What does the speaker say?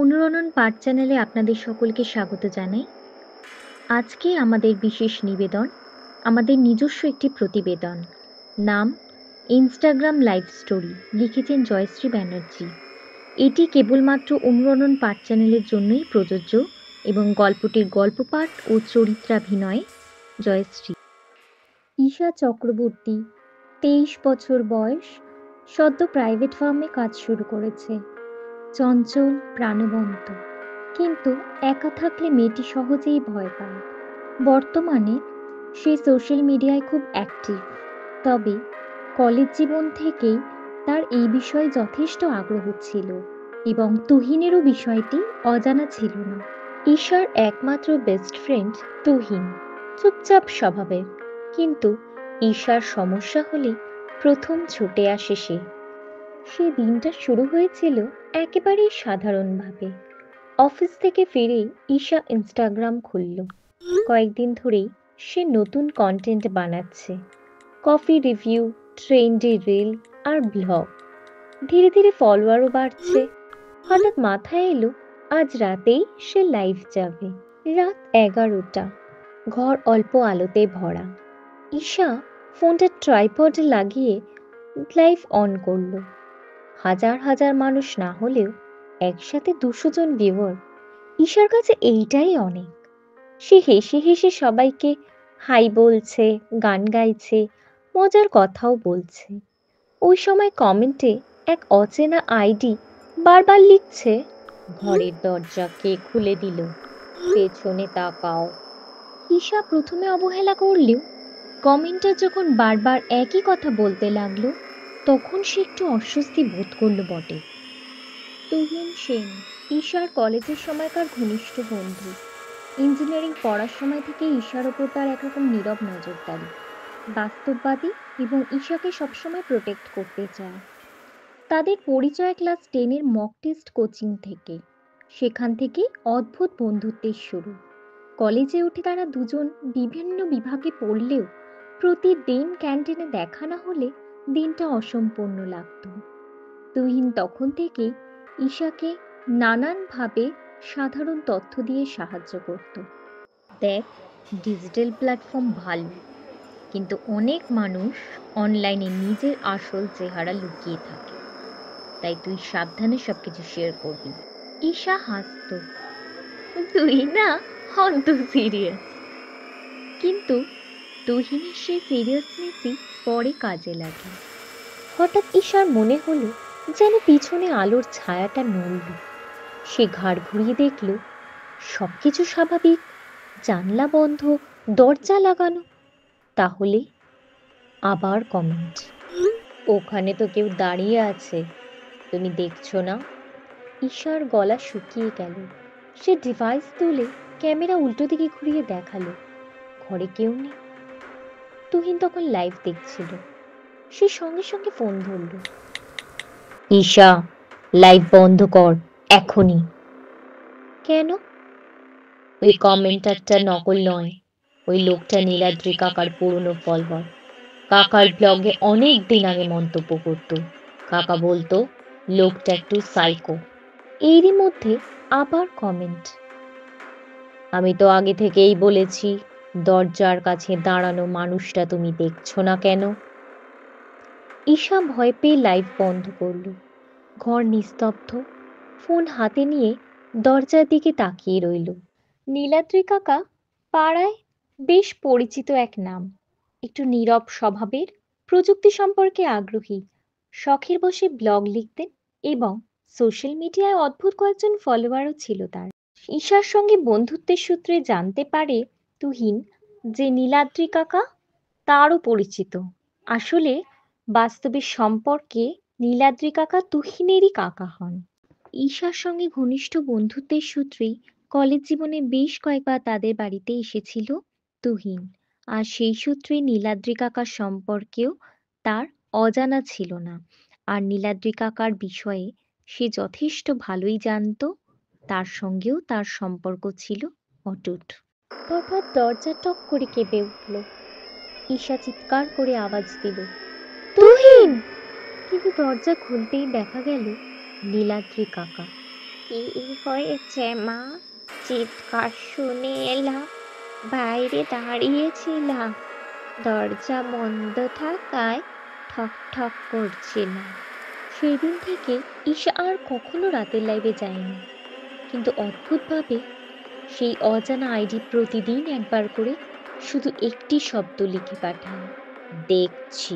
অনুরণন পাঠ চ্যানেলে আপনাদের সকলকে স্বাগত জানাই। আজকে আমাদের বিশেষ নিবেদন, আমাদের নিজস্ব একটি প্রতিবেদন। নাম ইনস্টাগ্রাম লাইভ স্টোরি, লিখেছেন জয়শ্রী ব্যানার্জি। এটি কেবলমাত্র অনুরণন পাঠ চ্যানেলের জন্যই প্রযোজ্য এবং গল্পটির গল্প পাঠ ও চরিত্রাভিনয় জয়শ্রী। ঈশা চক্রবর্তী, 23 বছর বয়স, সদ্য প্রাইভেট ফার্মে কাজ শুরু করেছে। চঞ্চল, প্রাণবন্ত, কিন্তু একা থাকলে মেয়েটি সহজেই ভয় পায়। বর্তমানে সে সোশ্যাল মিডিয়ায় খুব অ্যাক্টিভ, তবে কলেজ জীবন থেকেই তার এই বিষয়ে যথেষ্ট আগ্রহ ছিল এবং তুহিনেরও বিষয়টি অজানা ছিল না। ঈশার একমাত্র বেস্ট ফ্রেন্ড তুহিন, চুপচাপ স্বভাবের, কিন্তু ঈশার সমস্যা হলে প্রথম ছুটে আসে সে। সে দিনটা শুরু হয়েছিল একেবারেই সাধারণভাবে। অফিস থেকে ফিরেই ঈশা ইনস্টাগ্রাম খুলল। কয়েকদিন ধরেই সে নতুন কন্টেন্ট বানাচ্ছে, কফি রিভিউ, ট্রেন্ডি রিল আর ব্লগ। ধীরে ধীরে ফলোয়ারও বাড়ছে। হঠাৎ মাথায় এলো আজ রাতেই সে লাইভ যাবে। রাত 11টা, ঘর অল্প আলোতে ভরা। ঈশা ফোনটা ট্রাইপডে লাগিয়ে লাইভ অন করলো। হাজার হাজার মানুষ না হলেও একসাথে 200 জন ভিউয়ার, ঈশার কাছে এইটাই অনেক। সে হেসে হেসে সবাইকে হাই বলছে, গান গাইছে, মজার কথাও বলছে। ওই সময় কমেন্টে এক অচেনা আইডি বারবার লিখছে, ঘরের দরজা কে খুলে দিল, পেছনে তাকাও। ঈশা প্রথমে অবহেলা করলেও কমেন্টার যখন বারবার একই কথা বলতে লাগলো, তখন সে একটু অস্বস্তি বোধ করলো বটে। তুহিন সেন, ঈশার কলেজের সময়কার ঘনিষ্ঠ বন্ধু। ইঞ্জিনিয়ারিং পড়ার সময় থেকে ঈশার ওপর তার একরকম নীরব নজরদারি। বাস্তববাদী এবং ঈশাকে সবসময় প্রোটেক্ট করতে চায়। তাদের পরিচয় ক্লাস 10-এর মক টেস্ট কোচিং থেকে। সেখান থেকে অদ্ভুত বন্ধুত্বের শুরু। কলেজে উঠে তারা দুজন বিভিন্ন বিভাগে পড়লেও প্রতিদিন ক্যান্টিনে দেখা না হলে দিনটা অসম্পূর্ণ লাগত। তুহিন তখন থেকেই ঈশাকে নানানভাবে সাধারণ তথ্য দিয়ে সাহায্য করত। দেখ, ডিজিটাল প্ল্যাটফর্ম ভালো, কিন্তু অনেক মানুষ অনলাইনে নিজের আসল চেহারা লুকিয়ে থাকে, তাই তুই সাবধানে সবকিছু শেয়ার করবি। ঈশা হাসত, তুই না অন্ত সিরিয়াস। কিন্তু তুহিনের সেই সিরিয়াসনেসই পরে কাজে লাগে। হঠাৎ ঈশার মনে হলো যেন পিছনে আলোর ছায়াটা নড়ল। সে ঘাড় ঘুরিয়ে দেখল সবকিছু স্বাভাবিক, জানলা বন্ধ, দরজা লাগানো। তাহলে আবার কমেন্ট, ওখানে তো কেউ দাঁড়িয়ে আছে, তুমি দেখছো না? ঈশার গলা শুকিয়ে গেল। সে ডিভাইস তুলে ক্যামেরা উল্টো দিকে ঘুরিয়ে দেখালো, ঘরে কেউ নেই। তুহিন তখন লাইভ দেখছিল। সে সঙ্গে সঙ্গে ফোন ধরল। ঈশা, লাইভ বন্ধ কর এখনই। কেন? ওই কমেন্টারটা নকল নয়, ওই লোকটা নীলাদ্রি কাকার পুরনো ফলোয়ার। কাকার ব্লগে অনেক দিন আগে মন্তব্য করত। কাকা বলতো লোকটা একটু সাইকো। এরই মধ্যে আবার কমেন্ট, আমি তো আগে থেকেই বলেছি দরজার কাছে দাঁড়ানো মানুষটা তুমি দেখছো না কেন? ঈশা ভয় পেয়ে লাইভ বন্ধ করল। ঘর নিস্তব্ধ। ফোন হাতে নিয়ে দরজার দিকে তাকিয়ে রইল। নীলাদ্রি কাকা পাড়ায় বেশ পরিচিত এক নাম। একটু নীরব স্বভাবের, প্রযুক্তি সম্পর্কে আগ্রহী, শখের বসে ব্লগ লিখতেন এবং সোশ্যাল মিডিয়ায় অদ্ভুত কয়েকজন ফলোয়ারও ছিল তার। ঈশার সঙ্গে বন্ধুত্বের সূত্রে জানতে পারে তুহিন যে নীলাদ্রি কাকা তারও পরিচিত। আসলে বাস্তবের সম্পর্কে নীলাদ্রি কাকা তুহিনেরই কাকা হন। ঈশার সঙ্গে ঘনিষ্ঠ বন্ধুত্বের সূত্রেই কলেজ জীবনে বেশ কয়েকবার তাদের বাড়িতে এসেছিল তুহিন, আর সেই সূত্রে নীলাদ্রি কাকার সম্পর্কেও তার অজানা ছিল না। আর নীলাদ্রি কাকার বিষয়ে সে যথেষ্ট ভালোই জানত। তার সঙ্গেও তার সম্পর্ক ছিল অটুট। হঠাৎ দরজা টক করে কেঁপে উঠল। ঈশা চিৎকার করে আওয়াজ দিল, তুহিন! কিন্তু দরজা খুলতেই দেখা গেল নীলাদ্রি কাকা। কি হয়েছে মা? চিৎকার শুনে এলাম। বাইরে দাঁড়িয়েছিলাম, দরজা বন্ধ থাকায় ঠক ঠক করছিল। সেই দিন থেকে ঈশা আর কখনো রাতের লাইভে যায়নি, কিন্তু অদ্ভুতভাবে সেই অজানা আইডি প্রতিদিন একবার করে শুধু একটি শব্দ লিখে পাঠায়, দেখছি।